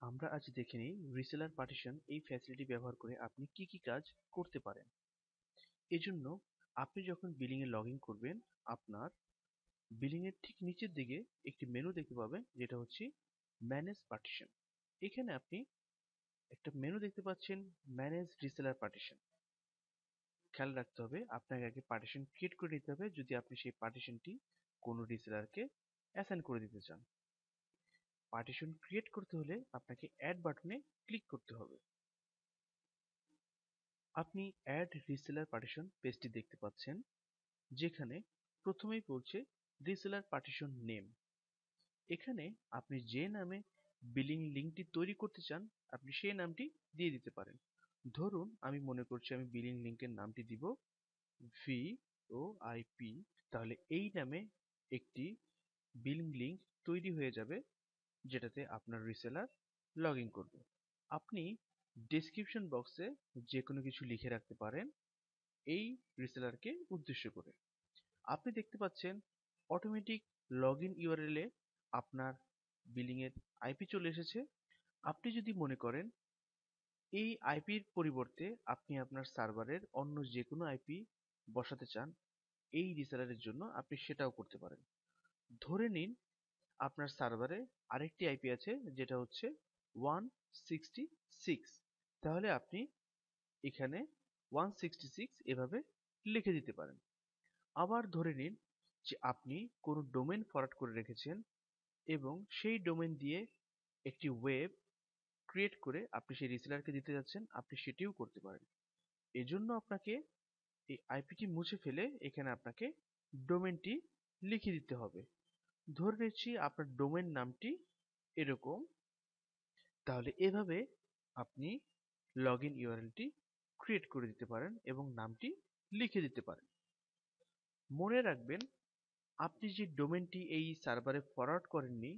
আমরা আজ দেখে নিই রিসেলার পার্টিশন এই ফ্যাসিলিটি ব্যবহার করে আপনি কি কি কাজ করতে পারেন। এজন্য আপনি যখন বিলিং এ লগ ইন করবেন, আপনার বিলিং এর ঠিক নিচের দিকে একটি মেনু দেখতে পাবেন, যেটা হচ্ছে ম্যানেজ পার্টিশন। এখানে আপনি একটা মেনু দেখতে পাচ্ছেন, ম্যানেজ রিসেলার পার্টিশন। খেয়াল রাখতে হবে, আপনাকে আগে পার্টিশন ক্রিয়েট করে নিতে হবে যদি আপনি সেই পার্টিশনটি কোনো রিসেলারকে অ্যাসাইন করে দিতে চান। পার্টিশন ক্রিয়েট করতে হলে আপনাকে অ্যাড বাটনে ক্লিক করতে হবে। আপনি অ্যাড রিসেলার পার্টিশন পেজটি দেখতে পাচ্ছেন, যেখানে প্রথমেই বলছে রিসেলার পার্টিশন নেম। এখানে আপনি যে নামে বিলিং লিঙ্কটি তৈরি করতে চান, আপনি সেই নামটি দিয়ে দিতে পারেন। ধরুন আমি মনে করছি আমি বিলিং লিঙ্কের নামটি দিব ভিওআইপি। তাহলে এই নামে একটি বিলিং লিঙ্ক তৈরি হয়ে যাবে, যেটাতে আপনার রিসেলার লগ ইন করবে। আপনি ডেসক্রিপশন বক্সে যে কোনো কিছু লিখে রাখতে পারেন এই রিসেলারকে উদ্দেশ্য করে। আপনি দেখতে পাচ্ছেন অটোমেটিক লগ ইন ইউআরএল এ আপনার বিলিং এর আইপি চলে এসেছে। আপনি যদি মনে করেন এই আইপির পরিবর্তে আপনি আপনার সার্ভারের অন্য যে কোনো আইপি বসাতে চান এই রিসেলারের জন্য, আপনি সেটাও করতে পারেন। ধরে নিন আপনার সার্ভারে আরেকটি আইপি আছে, যেটা হচ্ছে 166। তাহলে আপনি এখানে 166 এভাবে লিখে দিতে পারেন। আবার ধরে নিন যে আপনি কোনো ডোমেন ফরওয়ার্ড করে রেখেছেন এবং সেই ডোমেন দিয়ে একটি ওয়েব ক্রিয়েট করে আপনি সেই রিসেলারকে দিতে যাচ্ছেন, আপনি সেটিও করতে পারেন। এজন্য আপনাকে এই আইপিটি মুছে ফেলে এখানে আপনাকে ডোমেনটি লিখে দিতে হবে। ধরে নিচ্ছি আপনার ডোমেন নামটি এরকম। তাহলে এভাবে আপনি লগ ইন ইউআরএলটি ক্রিয়েট করে দিতে পারেন এবং নামটি লিখে দিতে পারেন। মনে রাখবেন, আপনি যে ডোমেনটি এই সার্ভারে ফরওয়ার্ড করেননি,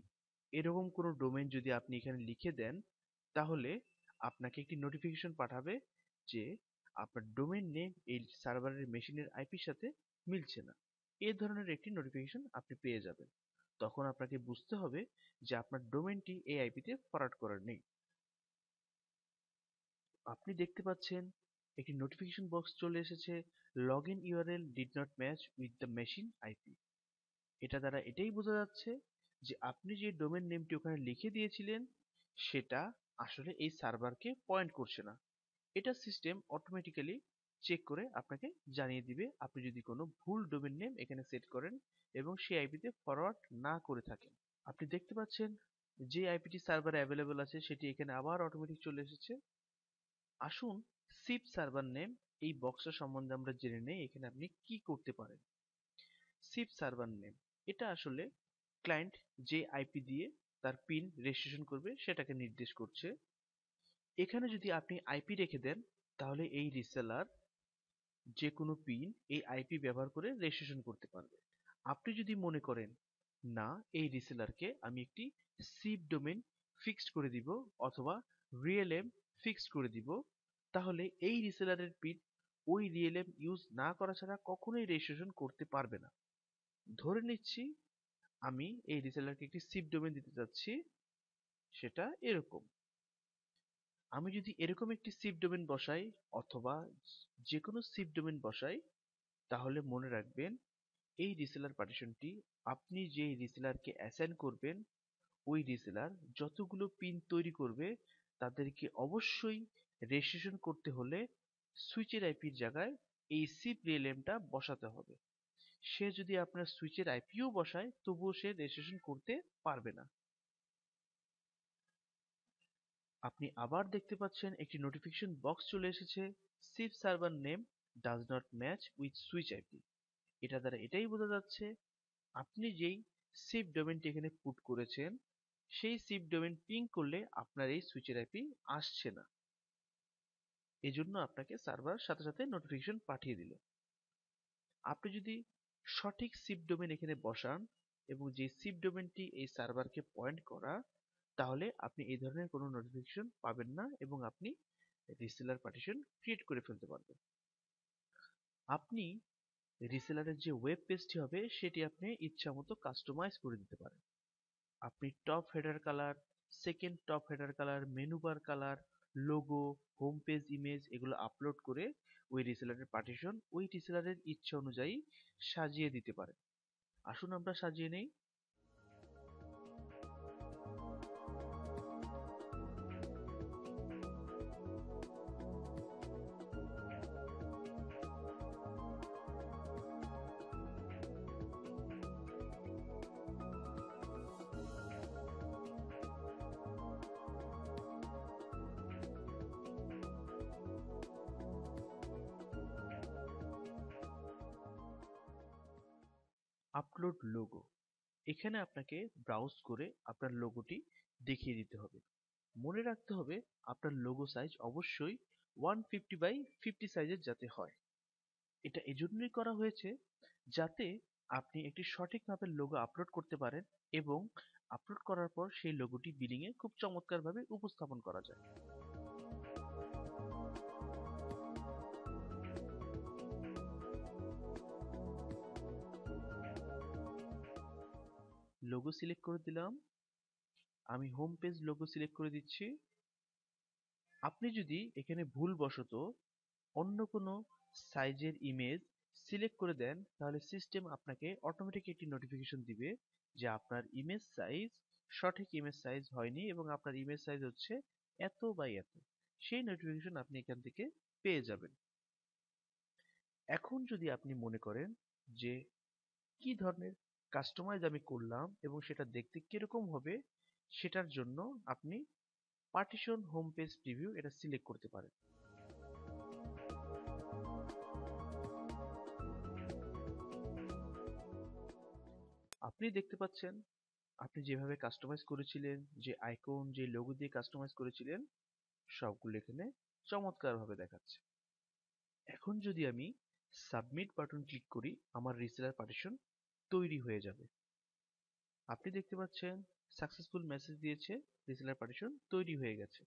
এরকম কোনো ডোমেন যদি আপনি এখানে লিখে দেন, তাহলে আপনাকে একটি নোটিফিকেশন পাঠাবে যে আপনার ডোমেন নেম এই সার্ভারের মেশিনের আইপির সাথে মিলছে না। এই ধরনের একটি নোটিফিকেশন আপনি পেয়ে যাবেন। তখন আপনাকে বুঝতে হবে যে আপনার ডোমেনটি এই আইপিতে ফরওয়ার্ড করার নেই। আপনি দেখতে পাচ্ছেন একটি নোটিফিকেশন বক্স চলে এসেছে, log in URL did not match with the machine IP. এটা দ্বারা এটাই বোঝা যাচ্ছে যে আপনি যে ডোমেন নেমটি ওখানে লিখে দিয়েছিলেন সেটা আসলে এই সার্ভারকে পয়েন্ট করছে না। এটা সিস্টেম অটোমেটিক্যালি চেক করে আপনাকে জানিয়ে দিবে আপনি যদি কোনো ভুল ডোমেন নেম এখানে সেট করেন এবং সেই আইপিতে ফরওয়ার্ড না করে থাকেন। আপনি দেখতে পাচ্ছেন যে আইপিটি সার্ভারে অ্যাভেলেবল আছে সেটি এখানে আবার অটোমেটিক চলে এসেছে। আসুন সিপ সার্ভার নেম এই বক্সের সম্বন্ধে আমরা জেনে নেই এখানে আপনি কি করতে পারেন। সিপ সার্ভার নেম এটা আসলে ক্লায়েন্ট যে আইপি দিয়ে তার পিন রেজিস্ট্রেশন করবে সেটাকে নির্দেশ করছে। এখানে যদি আপনি আইপি রেখে দেন, তাহলে এই রিসেলার যে কোনো পিন এই আইপি ব্যবহার করে রেজিস্ট্রেশন করতে পারবে। আপনি যদি মনে করেন না, এই রিসেলারকে আমি একটি সিপ ডোমেন ফিক্সড করে দিব অথবা রিএলএম ফিক্সড করে দিব, তাহলে এই রিসেলারের পিন ওই রিএলএম ইউজ না করা ছাড়া কখনোই রেজিস্ট্রেশন করতে পারবে না। ধরে নিচ্ছি আমি এই রিসেলারকে একটি সিপ ডোমেন দিতে যাচ্ছি, সেটা এরকম। আমি যদি এরকম একটি সিপ ডোমেন বসাই অথবা যে কোনো সিপ ডোমেন বসাই, তাহলে মনে রাখবেন এই রিসেলার পার্টিশনটি আপনি যে রিসেলারকে অ্যাসাইন করবেন ওই রিসেলার যতগুলো পিন তৈরি করবে তাদেরকে অবশ্যই রেজিস্ট্রেশন করতে হলে সুইচের আইপির জায়গায় এই সিপ রিএলএমটা বসাতে হবে। সে যদি আপনার সুইচের আইপিও বসায় তবুও সে রেজিস্ট্রেশন করতে পারবে না। আপনি আবার দেখতে পাচ্ছেন একটি নোটিফিকেশন বক্স চলে এসেছে, sheep server name does not match with switch IP. এটা দ্বারা এটাই বোঝা যাচ্ছে আপনি যেই সিপ ডোমেনটি এখানে পুট করেছেন সেই সিপ ডোমেন পিং করলে আপনার এই সুইচের আইপি আসছে না। এজন্য আপনাকে সার্ভার সাথে সাথে নোটিফিকেশন পাঠিয়ে দিল। আপনি যদি সঠিক সিপ ডোমেন এখানে বসান এবং যে সিপ ডোমেনটি এই সার্ভারকে পয়েন্ট করা, তাহলে আপনি এই ধরনের কোনো নোটিফিকেশন পাবেন না এবং আপনি রিসেলার পার্টিশন ক্রিয়েট করে ফেলতে পারবেন। আপনি রিসেলারের যে ওয়েব পেজটি হবে সেটি আপনি ইচ্ছা মতো কাস্টমাইজ করে দিতে পারেন। আপনি top header colour, second top header colour, menu bar colour, logo, home page image এগুলো আপলোড করে ওই রিসেলারের পার্টিশন ওই রিসেলারের ইচ্ছা অনুযায়ী সাজিয়ে দিতে পারে। আসুন আমরা সাজিয়ে নেই। আপলোড লোগো, এখানে আপনাকে ব্রাউজ করে আপনার লোগোটি দেখিয়ে দিতে হবে। মনে রাখতে হবে আপনার লোগো সাইজ অবশ্যই 150 বাই 50 সাইজের যাতে হয়। এটা এজন্যই করা হয়েছে যাতে আপনি একটি সঠিক মাপের লোগো আপলোড করতে পারেন এবং আপলোড করার পর সেই লোগোটি বিলিং এ খুব চমৎকারভাবে উপস্থাপন করা যায়। লোগো সিলেক্ট করে দিলাম, আমি হোম পেজ লোগো সিলেক্ট করে দিচ্ছি। আপনি যদি এখানে ভুলবশত অন্য কোনো সাইজের ইমেজ সিলেক্ট করে দেন তাহলে সিস্টেম আপনাকে অটোমেটিক একটি নোটিফিকেশন দিবে যে আপনার ইমেজ সাইজ সঠিক ইমেজ সাইজ হয়নি এবং আপনার ইমেজ সাইজ হচ্ছে এত বাই এত। সেই নোটিফিকেশন আপনি এখান থেকে পেয়ে যাবেন। এখন যদি আপনি মনে করেন যে কি ধরনের কাস্টমাইজ আমি করলাম এবং সেটা দেখতে কিরকম হবে, সেটার জন্য আপনি পার্টিশন হোম পেজ প্রিভিউ এটা সিলেক্ট করতে পারেন। আপনি দেখতে পাচ্ছেন আপনি যেভাবে কাস্টমাইজ করেছিলেন, যে আইকন যে লোগো দিয়ে কাস্টমাইজ করেছিলেন সবগুলো এখানে চমৎকারভাবে দেখাচ্ছে। এখন যদি আমি সাবমিট বাটন ক্লিক করি আমার রিসেলার পার্টিশন তৈরি হয়ে যাবে। আপনি দেখতে পাচ্ছেন সাকসেসফুল মেসেজ দিয়েছে, রিসেলার পার্টিশন তৈরি হয়ে গেছে।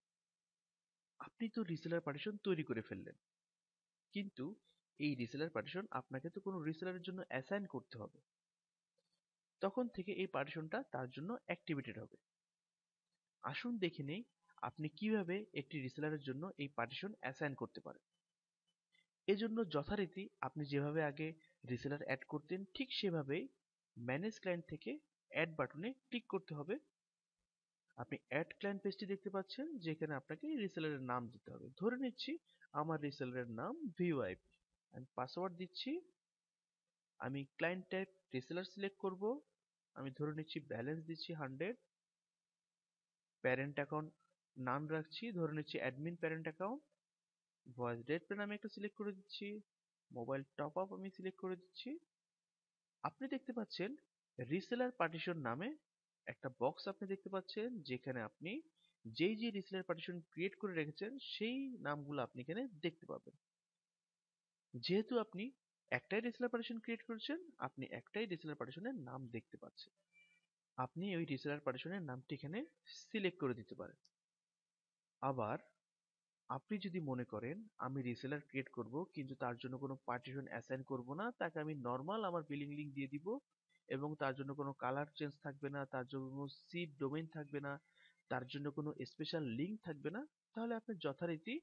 আপনি তো রিসেলার পার্টিশন তৈরি করে ফেললেন, কিন্তু এই রিসেলার পার্টিশন আপনাকে তো কোনো রিসেলারের জন্য অ্যাসাইন করতে হবে। তখন থেকে এই পার্টিশনটা তার জন্য অ্যাক্টিভেটেড হবে। আসুন দেখে নেই আপনি কিভাবে একটি রিসেলারের জন্য এই পার্টিশন অ্যাসাইন করতে পারেন। এজন্য যথারীতি আপনি যেভাবে আগে রিসেলার অ্যাড করতেন ঠিক সেভাবেই ম্যানেজ ক্লায়েন্ট থেকে অ্যাড বাটনে ক্লিক করতে হবে। আপনি অ্যাড ক্লায়েন্ট পেজটি দেখতে পাচ্ছেন যেখানে আপনাকে রিসেলারের নাম দিতে হবে। ধরে নিচ্ছি আমার রিসেলারের নাম ভিওআইপি। আমি পাসওয়ার্ড দিচ্ছি। আমি ক্লায়েন্ট টাইপ রিসেলার সিলেক্ট করব। আমি ধরে নিচ্ছি ব্যালেন্স দিচ্ছি 100। প্যারেন্ট অ্যাকাউন্ট নাম রাখছি, ধরে নিচ্ছি admin parent account. Voice data plan আমি একটা সিলেক্ট করে দিচ্ছি। মোবাইল টপ আপ আমি সিলেক্ট করে দিচ্ছি। আপনি দেখতে পাচ্ছেন রিসেলার পার্টিশন নামে একটা বক্স আপনি দেখতে পাচ্ছেন যেখানে আপনি যেই যে রিসেলার পার্টিশন ক্রিয়েট করে রেখেছেন সেই নামগুলো আপনি এখানে দেখতে পাবেন। যেহেতু আপনি একটাই রিসেলার পার্টিশন ক্রিয়েট করেছেন আপনি একটাই রিসেলার পার্টিশনের নাম দেখতে পাচ্ছেন। আপনি ওই রিসেলার পার্টিশনের নামটি এখানে সিলেক্ট করে দিতে পারেন। আবার আপনি যদি মনে করেন আমি রিসেলার ক্রিয়েট করব কিন্তু তার জন্য কোনো পার্টিশন অ্যাসাইন করব না, তাকে আমি নর্মাল আমার বিলিং লিঙ্ক দিয়ে দিব এবং তার জন্য কোনো কালার চেঞ্জ থাকবে না, তার জন্য কোনো সিড ডোমেইন থাকবে না, তার জন্য কোনো স্পেশাল লিঙ্ক থাকবে না, তাহলে আপনি যথারীতি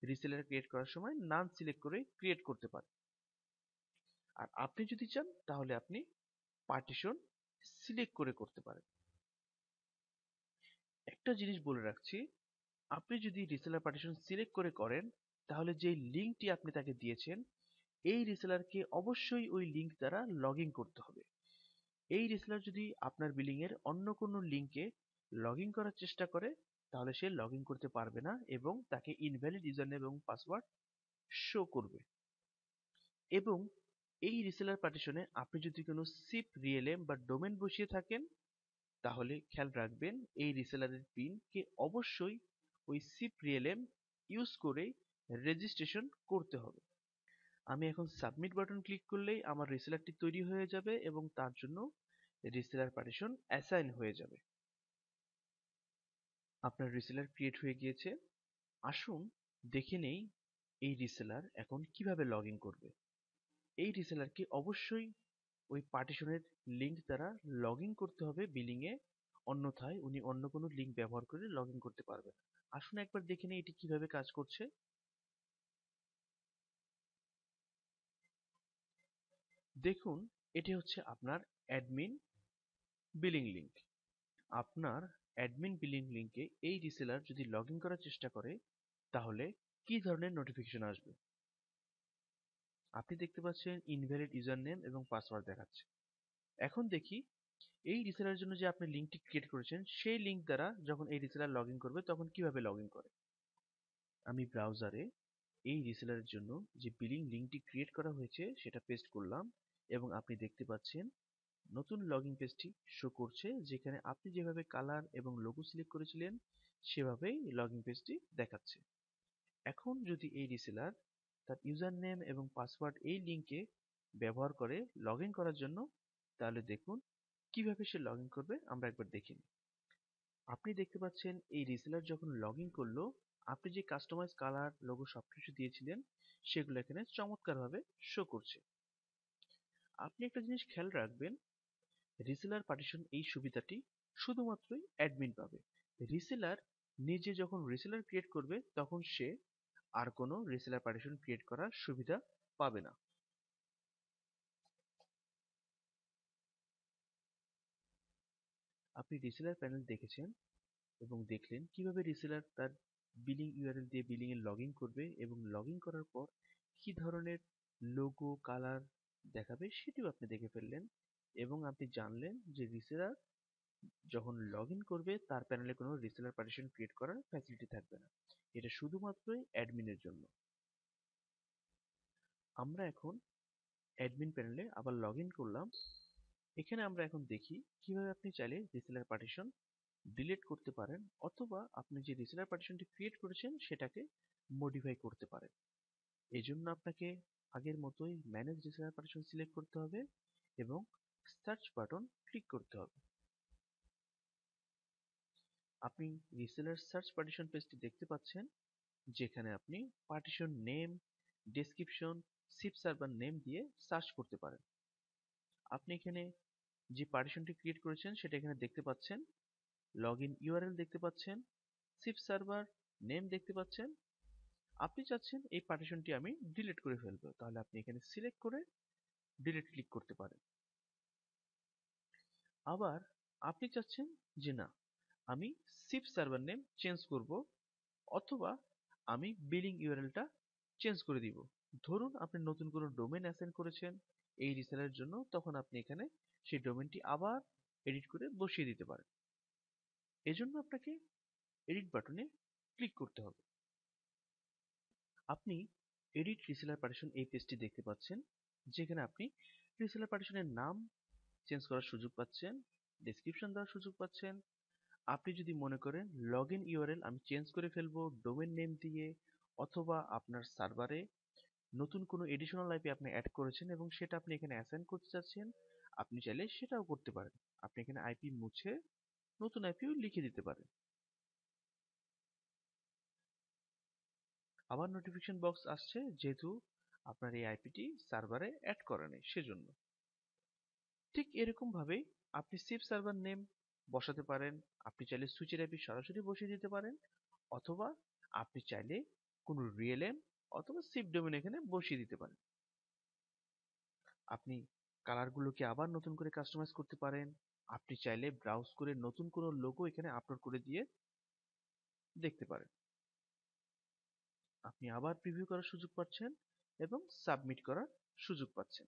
রিসেলার ক্রিয়েট করার সময় নান সিলেক্ট করে ক্রিয়েট করতে পারেন। আর আপনি যদি চান তাহলে আপনি পার্টিশন সিলেক্ট করে করতে পারেন। একটা জিনিস বলে রাখছি, আপনি যদি রিসেলার পার্টিশন সিলেক্ট করে করেন তাহলে যে লিঙ্কটি আপনি তাকে দিয়েছেন এই রিসেলারকে অবশ্যই ওই লিঙ্ক দ্বারা লগ ইন করতে হবে। এই রিসেলার যদি আপনার বিলিং এর অন্য কোনো লিঙ্কে লগ ইন করার চেষ্টা করে তাহলে সে লগ ইন করতে পারবে না এবং তাকে ইনভ্যালিড ইউজারনেম এবং পাসওয়ার্ড শো করবে। এবং এই রিসেলার পার্টিশনে আপনি যদি কোনো সিপ রিএলএম বা ডোমেন বসিয়ে থাকেন তাহলে খেয়াল রাখবেন এই রিসেলারের পিনকে অবশ্যই ওই সিপ রিএলএম ইউজ করে রেজিস্ট্রেশন করতে হবে। আমি এখন সাবমিট বাটন ক্লিক করলেই আমার রিসেলারটি তৈরি হয়ে যাবে এবং তার জন্য রিসেলার পার্টিশন অ্যাসাইন হয়ে যাবে। আপনার রিসেলার ক্রিয়েট হয়ে গিয়েছে। আসুন দেখে নেই এই রিসেলার এখন কিভাবে লগ ইন করবে। এই রিসেলারকে অবশ্যই ওই পার্টিশনের লিঙ্ক দ্বারা লগ ইন করতে হবে বিলিং এ অন্যথায় উনি অন্য কোনো লিঙ্ক ব্যবহার করে লগ ইন করতে পারবেন। আসুন একবার দেখে নিই এটি কিভাবে কাজ করছে। দেখুন, এটি হচ্ছে আপনার অ্যাডমিন বিলিং লিঙ্ক। আপনার অ্যাডমিন বিলিং লিঙ্কে এই রিসেলার যদি লগ ইন করার চেষ্টা করে তাহলে কি ধরনের নোটিফিকেশন আসবে? আপনি দেখতে পাচ্ছেন ইনভ্যালিড ইউজার নেম এবং পাসওয়ার্ড দেখাচ্ছে। এখন দেখি এই রিসেলারের জন্য যে আপনি লিঙ্কটি ক্রিয়েট করেছেন সেই লিঙ্ক দ্বারা যখন এই রিসেলার লগ ইন করবে তখন কিভাবে লগ ইন করে। আমি ব্রাউজারে এই রিসেলারের জন্য যে বিলিং লিঙ্কটি ক্রিয়েট করা হয়েছে সেটা পেস্ট করলাম এবং আপনি দেখতে পাচ্ছেন নতুন লগইন পেজটি শো করছে, যেখানে আপনি যেভাবে কালার এবং লোগো সিলেক্ট করেছিলেন সেভাবেই লগইন পেজটি দেখাচ্ছে। এখন যদি এই রিসেলার তার ইউজার নেম এবং পাসওয়ার্ড এই লিঙ্কে ব্যবহার করে লগ ইন করার জন্য, তাহলে দেখুন কিভাবে সে লগ ইন করবে আমরা একবার দেখে নিই। আপনি দেখতে পাচ্ছেন এই রিসেলার যখন লগ ইন করলো, আপনি যে কাস্টমাইজ কালার লোগো সবকিছু দিয়েছিলেন সেগুলো এখানে চমৎকারভাবে শো করছে। আপনি একটা জিনিস খেয়াল রাখবেন, রিসেলার পার্টিশন এই সুবিধাটি শুধুমাত্রই অ্যাডমিন পাবে। রিসেলার নিজে যখন রিসেলার ক্রিয়েট করবে তখন সে আর কোনো রিসেলার পার্টিশন ক্রিয়েট করার সুবিধা পাবে না। আপনি রিসেলার প্যানেল দেখেছেন এবং দেখলেন কিভাবে রিসেলার তার বিলিং ইউআরএল দিয়ে বিলিং এ লগ ইন করবে এবং লগ ইন করার পর কি ধরনের লোগো কালার দেখাবে সেটিও আপনি দেখে ফেললেন এবং আপনি জানলেন যে রিসেলার যখন লগ ইন করবে তার প্যানেলে কোনো রিসেলার পার্টিশন ক্রিয়েট করার ফ্যাসিলিটি থাকবে না। এটা শুধুমাত্রই অ্যাডমিনের জন্য। আমরা এখন অ্যাডমিন প্যানেলে আবার লগ ইন করলাম। এখানে আমরা এখন দেখি কিভাবে আপনি চাইলে রিসেলার পার্টিশন ডিলিট করতে পারেন অথবা আপনি যে রিসেলার পার্টিশনটি ক্রিয়েট করেছেন সেটাকে মডিফাই করতে পারেন। এই জন্য আপনাকে আগের মতোই ম্যানেজ রিসেলার পার্টিশন সিলেক্ট করতে হবে এবং সার্চ বাটন ক্লিক করতে হবে। আপনি রিসেলার সার্চ পার্টিশন পেজটি দেখতে পাচ্ছেন, যেখানে আপনি partition name, description, ship server name দিয়ে সার্চ করতে পারেন। আপনি এখানে যে পার্টিশনটি ক্রিয়েট করেছেন সেটা এখানে দেখতে পাচ্ছেন, লগইন ইউআরএল দেখতে পাচ্ছেন, শিপ সার্ভার নেম দেখতে পাচ্ছেন। আপনি চাচ্ছেন এই পার্টিশনটি আমি ডিলিট করে ফেলবো, তাহলে আপনি এখানে সিলেক্ট করে ডিলিট ক্লিক করতে পারেন। আবার আপনি চাচ্ছেন যে না, আমি শিপ সার্ভার নেম চেঞ্জ করব অথবা আমি বিলিং ইউআরএলটা চেঞ্জ করে দিব। ধরুন আপনি নতুন কোনো ডোমেন অ্যাসাইন করেছেন এই রিসেলারের জন্য, তখন আপনি এখানে সেই ডোমেনটি আবার এডিট করে বসিয়ে দিতে পারেন। এজন্য আপনাকে এডিট বাটনে ক্লিক করতে হবে। আপনি এডিট রিসেলার পার্টিশন এই পেজটি দেখতে পাচ্ছেন, যেখানে আপনি রিসেলার পার্টিশনের নাম চেঞ্জ করার সুযোগ পাচ্ছেন, ডেসক্রিপশন দেওয়ার সুযোগ পাচ্ছেন। আপনি যদি মনে করেন লগইন ইউআরএল আমি চেঞ্জ করে ফেলবো ডোমেন নেম দিয়ে, অথবা আপনার সার্ভারে নতুন কোনো এডিশনাল আইপি আপনি অ্যাড করেছেন এবং সেটা আপনি এখানে অ্যাসাইন করতে চাচ্ছেন, আপনি চাইলে সেটাও করতে পারেন। আপনি এখানে আইপি মুছে নতুন আইপিও লিখে দিতে পারেন। আবার নোটিফিকেশন বক্স আসছে যেহেতু আপনার এই আইপিটি সার্ভারে অ্যাড করা নেই সেজন্য। ঠিক এরকম ভাবেই আপনি শিপ সার্ভার নেম বসাতে পারেন। আপনি চাইলে সুইচের আইপি সরাসরি বসিয়ে দিতে পারেন অথবা আপনি চাইলে কোনো রিএলএম অথবা শিপ ডোমেন এখানে বসিয়ে দিতে পারেন। আপনি কালারগুলোকে আবার নতুন করে কাস্টমাইজ করতে পারেন। আপনি চাইলে ব্রাউজ করে নতুন কোনো লোগো এখানে আপলোড করে দিয়ে দেখতে পারেন। আপনি আবার প্রিভিউ করার সুযোগ পাচ্ছেন এবং সাবমিট করার সুযোগ পাচ্ছেন।